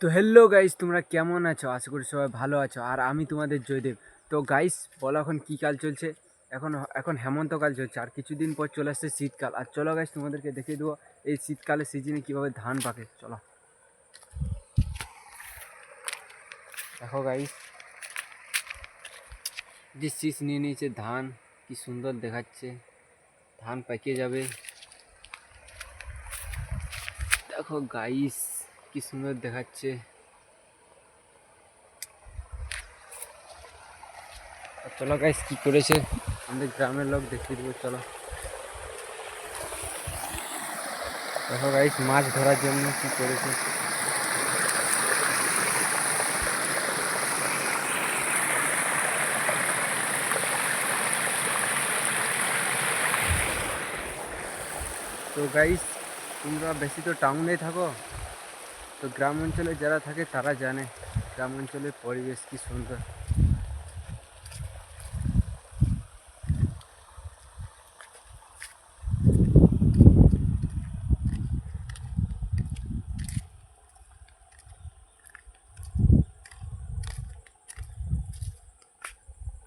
তো hello guys, তোমরা কেমন আছো? আশা করি সবাই ভালো আছো। আর আমি তোমাদের জয়দেব। তো গাইস, বলো এখন কি কাল চলছে? এখন এখন হেমন্তকাল চলছে, আর কিছুদিন পর চলে আসছে শীতকাল। আর চলো গাইস, তোমাদেরকে দেখিয়ে দেবো এই শীতকালের সিজনে কিভাবে ধান পাকে। চলো দেখো গাইস, যে শীষ নিয়ে নিয়েছে ধান, কি সুন্দর দেখাচ্ছে। ধান পাকিয়ে যাবে। দেখো গাইস, কি সুন্দর দেখাচ্ছে। আর চলো গাইস, কি করেছে আমাদের গ্রামের লোক দেখিয়ে দেবো। চলো দেখো গাইস, মাছ ধরার জন্য কি করেছে। তো গাইস, তোমরা বেশি তো টাউনে থাকো, তো গ্রাম অঞ্চলে যারা থাকে তারা জানে গ্রাম অঞ্চলের পরিবেশ কি সুন্দর।